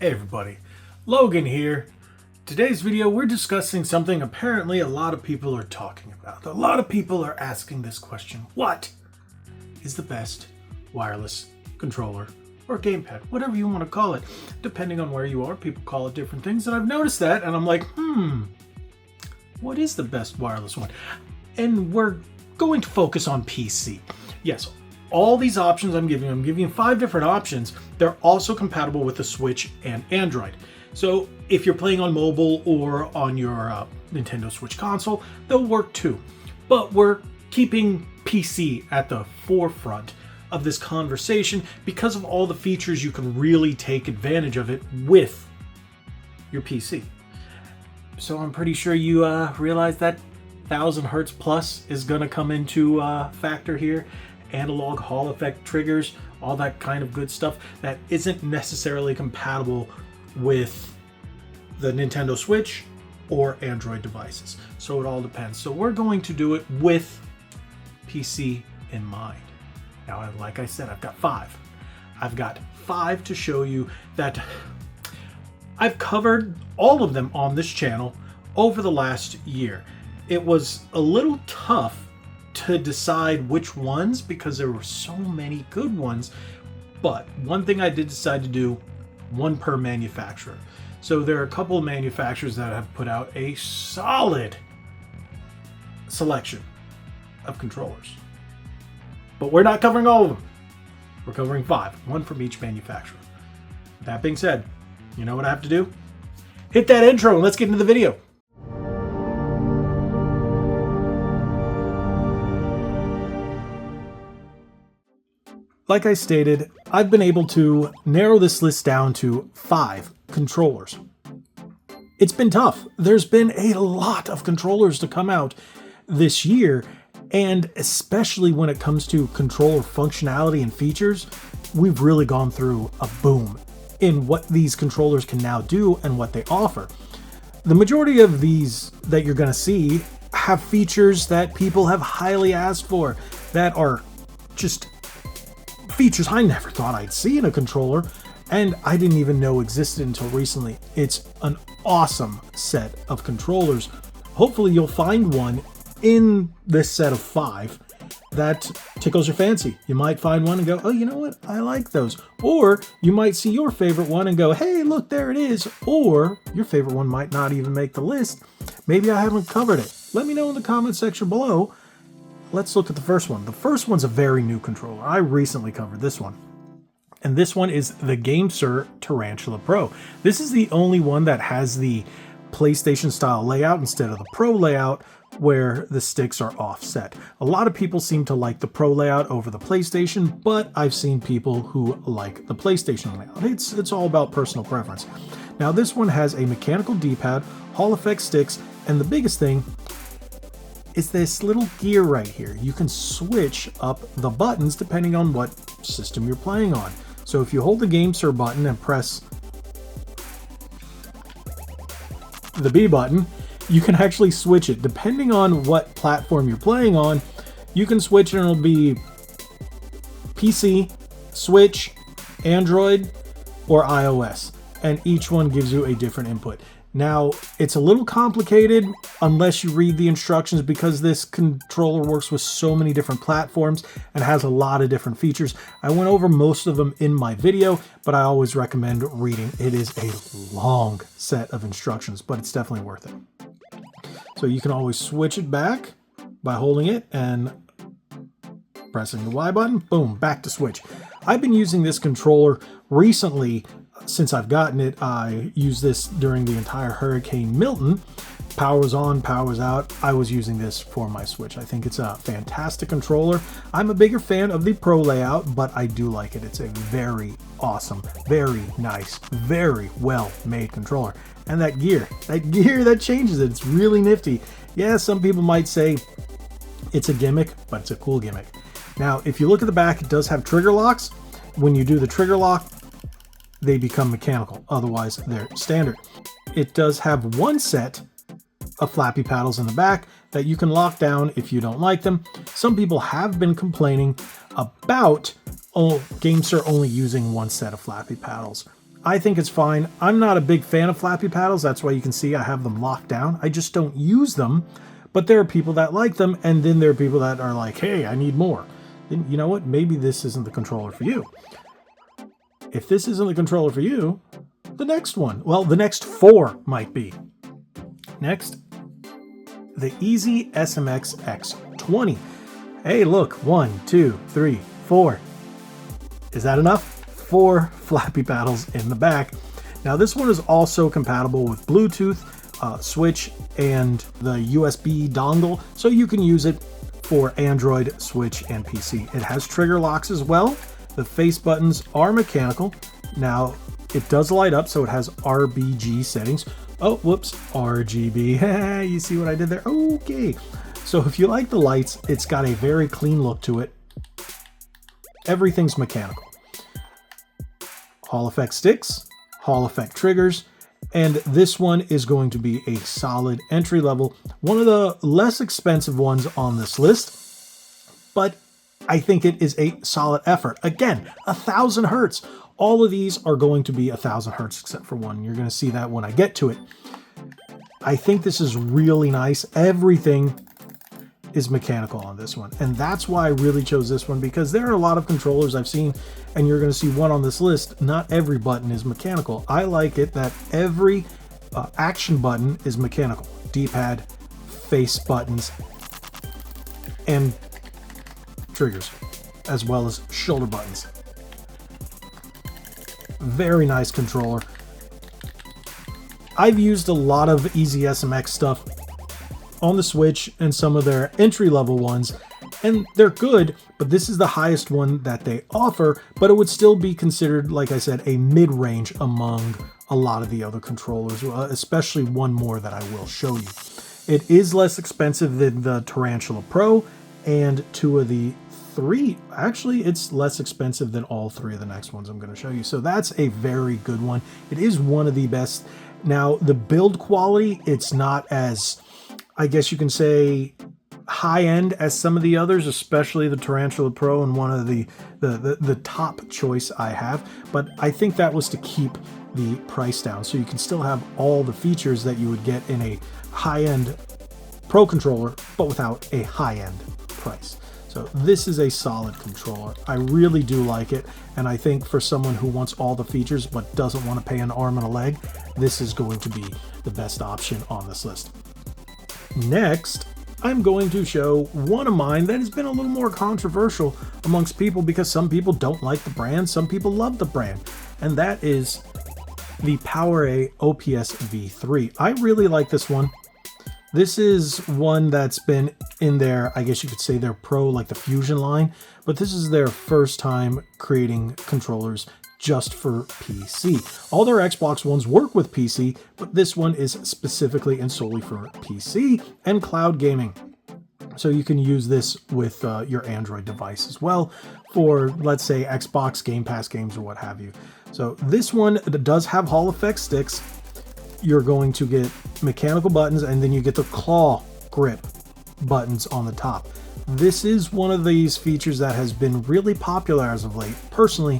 Hey everybody, Logan here. Today's video we're discussing something apparently a lot of people are talking about. A lot of people are asking this question: what is the best wireless controller or gamepad? Whatever you want to call it. Depending on where you are, people call it different things, and I've noticed that, and I'm like, what is the best wireless one? And we're going to focus on PC. Yes, all these options I'm giving you 5 different options. They're also compatible with the Switch and Android. So if you're playing on mobile or on your Nintendo Switch console, they'll work too. But we're keeping PC at the forefront of this conversation because of all the features you can really take advantage of it with your PC. So I'm pretty sure you realize that 1000 Hertz plus is going to come into factor here. Analog Hall effect triggers, all that kind of good stuff that isn't necessarily compatible with the Nintendo Switch or Android devices. So it all depends. So we're going to do it with PC in mind. Now, like I said, I've got 5. I've got 5 to show you that I've covered all of them on this channel over the last year. It was a little tough to decide which ones because there were so many good ones, but one thing I did decide to do, one per manufacturer. So there are a couple of manufacturers that have put out a solid selection of controllers, but we're not covering all of them. We're covering 5, one from each manufacturer. That being said, you know what I have to do? Hit that intro and let's get into the video. Like I stated, I've been able to narrow this list down to 5 controllers. It's been tough. There's been a lot of controllers to come out this year, and especially when it comes to controller functionality and features, we've really gone through a boom in what these controllers can now do and what they offer. The majority of these that you're going to see have features that people have highly asked for, that are just features I never thought I'd see in a controller, and I didn't even know existed until recently. It's an awesome set of controllers. Hopefully you'll find one in this set of 5 that tickles your fancy. You might find one and go, oh, you know what? I like those. Or you might see your favorite one and go, hey, look, there it is. Or your favorite one might not even make the list. Maybe I haven't covered it. Let me know in the comment section below. Let's look at the first one. The first one's a very new controller. I recently covered this one. And this one is the Gamesir Tarantula Pro. This is the only one that has the PlayStation style layout instead of the Pro layout where the sticks are offset. A lot of people seem to like the Pro layout over the PlayStation, but I've seen people who like the PlayStation layout. It's all about personal preference. Now this one has a mechanical D-pad, Hall effect sticks, and the biggest thing is this little gear right here. You can switch up the buttons depending on what system you're playing on. So if you hold the Gamesir button and press the B button, you can actually switch it. Depending on what platform you're playing on, you can switch and it'll be PC, Switch, Android, or iOS. And each one gives you a different input. Now, it's a little complicated unless you read the instructions because this controller works with so many different platforms and has a lot of different features. I went over most of them in my video, but I always recommend reading. It is a long set of instructions, but it's definitely worth it. So you can always switch it back by holding it and pressing the Y button. Boom, back to Switch. I've been using this controller recently. Since I've gotten it, I used this during the entire Hurricane Milton. Power was on, power was out. I was using this for my Switch. I think it's a fantastic controller. I'm a bigger fan of the Pro layout, but I do like it. It's a very awesome, very nice, very well-made controller. And that gear that changes it. It's really nifty. Yeah, some people might say it's a gimmick, but it's a cool gimmick. Now, if you look at the back, it does have trigger locks. When you do the trigger lock, they become mechanical, otherwise they're standard. It does have one set of flappy paddles in the back that you can lock down if you don't like them. Some people have been complaining about Gamesir only using one set of flappy paddles. I think it's fine. I'm not a big fan of flappy paddles. That's why you can see I have them locked down. I just don't use them, but there are people that like them, and then there are people that are like, hey, I need more. Then you know what? Maybe this isn't the controller for you. If this isn't the controller for you, the next one, well, the next 4 might be. Next, the Easysmx X20. Hey, look, 1, 2, 3, 4. Is that enough? 4 flappy paddles in the back. Now this one is also compatible with Bluetooth, Switch, and the USB dongle, so you can use it for Android, Switch, and PC. It has trigger locks as well. The face buttons are mechanical. Now it does light up, so it has RGB settings. Oh, whoops, RGB. You see what I did there? Okay. So if you like the lights, it's got a very clean look to it. Everything's mechanical. Hall effect sticks, Hall effect triggers, and this one is going to be a solid entry level, one of the less expensive ones on this list, but I think it is a solid effort. Again, 1000 hertz. All of these are going to be 1000 hertz except for one. You're going to see that when I get to it. I think this is really nice. Everything is mechanical on this one, and that's why I really chose this one, because there are a lot of controllers I've seen, and you're going to see one on this list. Not every button is mechanical. I like it that every action button is mechanical. D-pad, face buttons, and triggers, as well as shoulder buttons. Very nice controller. I've used a lot of Easysmx stuff on the Switch and some of their entry-level ones, and they're good, but this is the highest one that they offer, but it would still be considered, like I said, a mid-range among a lot of the other controllers, especially one more that I will show you. It is less expensive than the Tarantula Pro, and 2 of the 3, actually it's less expensive than all 3 of the next ones I'm going to show you. So that's a very good one. It is one of the best. Now the build quality, it's not as, I guess you can say, high-end as some of the others, especially the Tarantula Pro, and one of the top choice I have, but I think that was to keep the price down, so you can still have all the features that you would get in a high-end Pro controller, but without a high-end price. So this is a solid controller. I really do like it, and I think for someone who wants all the features but doesn't want to pay an arm and a leg, this is going to be the best option on this list. Next, I'm going to show one of mine that has been a little more controversial amongst people, because some people don't like the brand, some people love the brand, and that is the PowerA OPS V3. I really like this one. This is one that's been in their, I guess you could say, their Pro, like the Fusion line, but this is their first time creating controllers just for PC. All their Xbox ones work with PC, but this one is specifically and solely for PC and cloud gaming. So you can use this with your Android device as well for, let's say, Xbox Game Pass games or what have you. So this one does have Hall effect sticks. You're going to get mechanical buttons, and then you get the claw grip buttons on the top. This is one of these features that has been really popular as of late. Personally,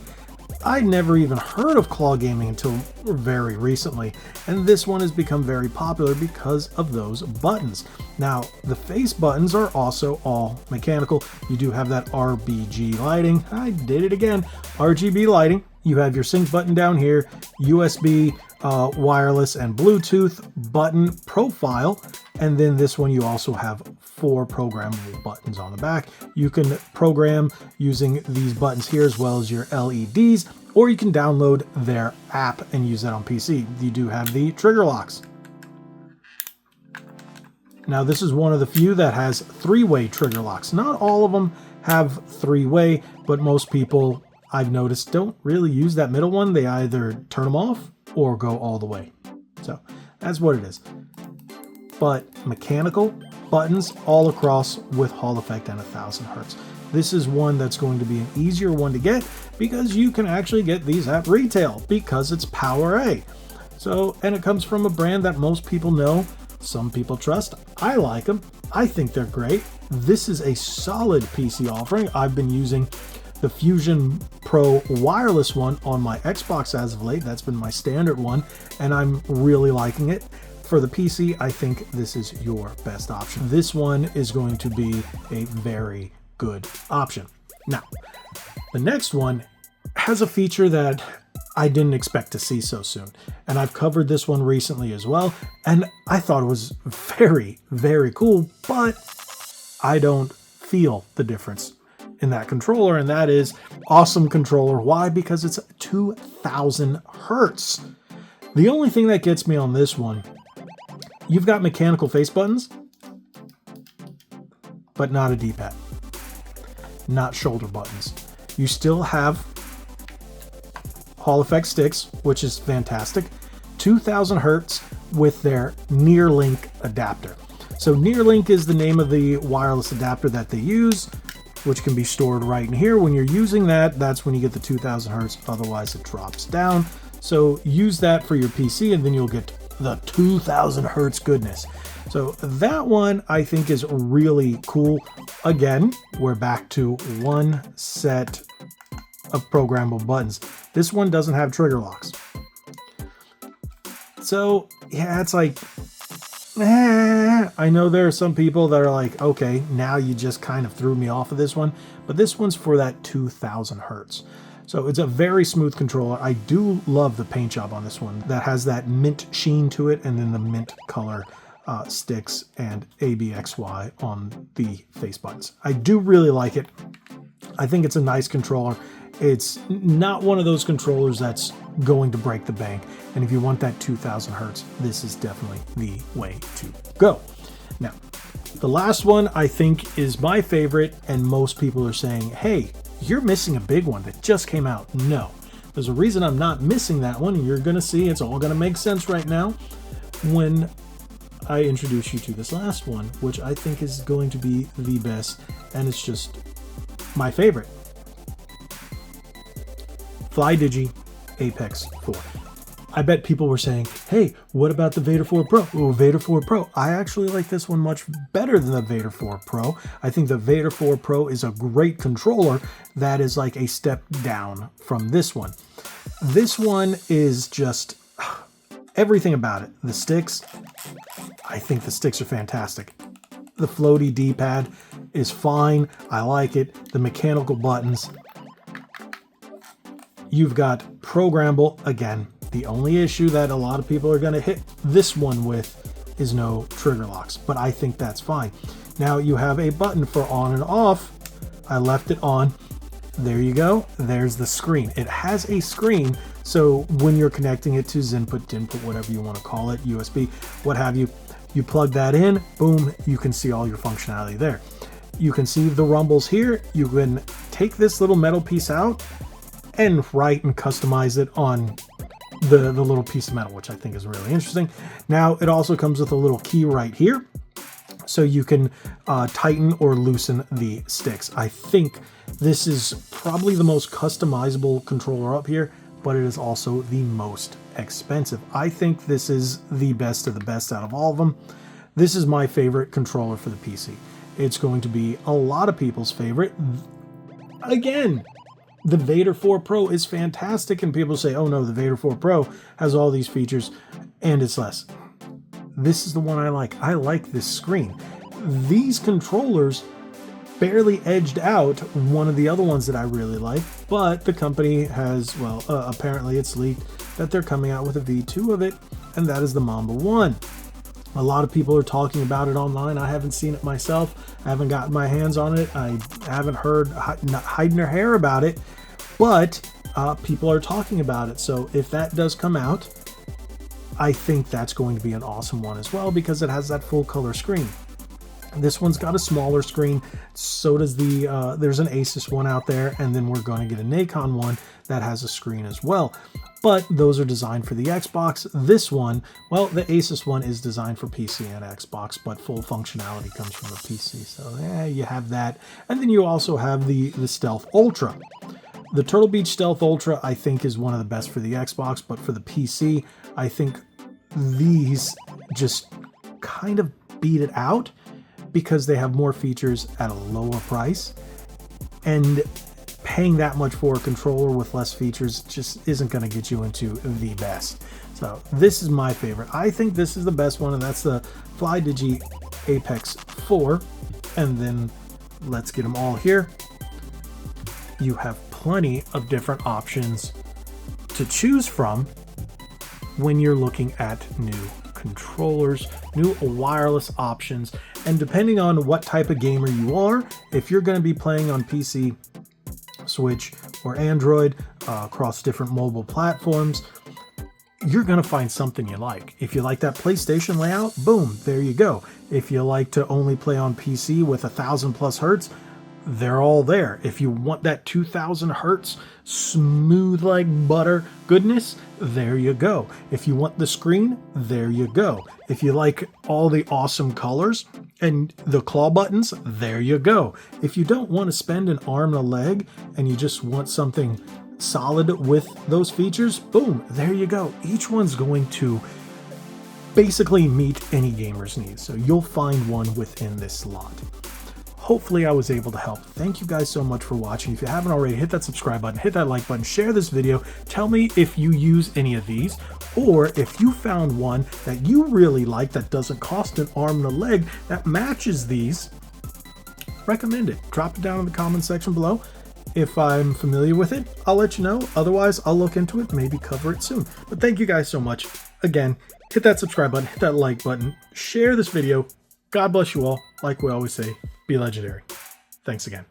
I'd never even heard of claw gaming until very recently, and this one has become very popular because of those buttons. Now, the face buttons are also all mechanical. You do have that RGB lighting. I did it again. RGB lighting. You have your sync button down here, USB, wireless, and Bluetooth button profile, and then this one you also have 4 programmable buttons on the back. You can program using these buttons here as well as your LEDs, or you can download their app and use that on PC. You do have the trigger locks. Now this is one of the few that has 3-way trigger locks. Not all of them have 3-way, but most people, I've noticed, don't really use that middle one. They either turn them off or go all the way. So that's what it is. But mechanical buttons all across with Hall effect and 1000 hertz. This is one that's going to be an easier one to get because you can actually get these at retail because it's PowerA. So, and it comes from a brand that most people know, some people trust. I like them. I think they're great. This is a solid PC offering. I've been using the Fusion Pro wireless one on my Xbox as of late. That's been my standard one, and I'm really liking it. For the PC, I think this is your best option. This one is going to be a very good option. Now, the next one has a feature that I didn't expect to see so soon, and I've covered this one recently as well, and I thought it was very, very cool, but I don't feel the difference in that controller, and that is awesome controller. Why? Because it's 2000 hertz. The only thing that gets me on this one, you've got mechanical face buttons, but not a D-pad, not shoulder buttons. You still have Hall effect sticks, which is fantastic. 2000 hertz with their Nearlink adapter. So Nearlink is the name of the wireless adapter that they use, which can be stored right in here. When you're using that, that's when you get the 2000 hertz, otherwise it drops down. So use that for your PC and then you'll get the 2000 hertz goodness. So that one I think is really cool. Again, we're back to one set of programmable buttons. This one doesn't have trigger locks. So yeah, it's like, I know there are some people that are like, okay, now you just kind of threw me off of this one, but this one's for that 2000 hertz. So it's a very smooth controller. I do love the paint job on this one that has that mint sheen to it, and then the mint color sticks and ABXY on the face buttons. I do really like it. I think it's a nice controller. It's not one of those controllers that's going to break the bank. And if you want that 2000 hertz, this is definitely the way to go. Now, the last one I think is my favorite, and most people are saying, hey, you're missing a big one that just came out. No, there's a reason I'm not missing that one, and you're going to see it's all going to make sense right now when I introduce you to this last one, which I think is going to be the best, and it's just my favorite. Flydigi Apex 4. I bet people were saying, hey, what about the Vader 4 Pro? Oh, Vader 4 Pro. I actually like this one much better than the Vader 4 Pro. I think the Vader 4 Pro is a great controller that is like a step down from this one. This one is just everything about it. The sticks, I think the sticks are fantastic. The floaty D-pad is fine. I like it. The mechanical buttons. You've got programmable. Again, the only issue that a lot of people are going to hit this one with is no trigger locks, but I think that's fine. Now you have a button for on and off. I left it on. There you go. There's the screen. It has a screen, so when you're connecting it to input, whatever you want to call it, USB, what have you, you plug that in, boom, you can see all your functionality there. You can see the rumbles here. You can take this little metal piece out and write and customize it on the little piece of metal, which I think is really interesting. Now it also comes with a little key right here, so you can tighten or loosen the sticks. I think this is probably the most customizable controller up here, but it is also the most expensive. I think this is the best of the best out of all of them. This is my favorite controller for the PC. It's going to be a lot of people's favorite. Again, the Vader 4 Pro is fantastic, and people say, oh no, the Vader 4 Pro has all these features and it's less. This is the one I like. I like this screen. These controllers barely edged out one of the other ones that I really like, but the company has, well, apparently it's leaked that they're coming out with a V2 of it, and that is the Mamba 1. A lot of people are talking about it online. I haven't seen it myself. I haven't gotten my hands on it. I haven't heard not hiding their hair about it, but people are talking about it. So if that does come out, I think that's going to be an awesome one as well, because it has that full color screen. This one's got a smaller screen. So does the, there's an Asus one out there, and then we're going to get a Nikon one that has a screen as well. But those are designed for the Xbox. This one, well, the Asus one is designed for PC and Xbox, but full functionality comes from the PC. So yeah, you have that. And then you also have the Stealth Ultra. The Turtle Beach Stealth Ultra, I think, is one of the best for the Xbox, but for the PC, I think these just kind of beat it out because they have more features at a lower price. And paying that much for a controller with less features just isn't going to get you into the best. So this is my favorite. I think this is the best one, and that's the Flydigi Apex 4. And then let's get them all here. You have plenty of different options to choose from when you're looking at new controllers, new wireless options, and depending on what type of gamer you are, if you're going to be playing on PC, Switch, or Android across different mobile platforms, you're going to find something you like. If you like that PlayStation layout, boom, there you go. If you like to only play on PC with 1000+ hertz, they're all there. If you want that 2000 hertz smooth like butter goodness, there you go. If you want the screen, there you go. If you like all the awesome colors and the claw buttons, there you go. If you don't want to spend an arm and a leg and you just want something solid with those features, boom, there you go. Each one's going to basically meet any gamer's needs. So you'll find one within this lot. Hopefully I was able to help. Thank you guys so much for watching. If you haven't already, hit that subscribe button, hit that like button, share this video. Tell me if you use any of these, or if you found one that you really like that doesn't cost an arm and a leg that matches these, recommend it. Drop it down in the comment section below. If I'm familiar with it, I'll let you know. Otherwise, I'll look into it, maybe cover it soon. But thank you guys so much. Again, hit that subscribe button, hit that like button, share this video. God bless you all. Like we always say, be legendary. Thanks again.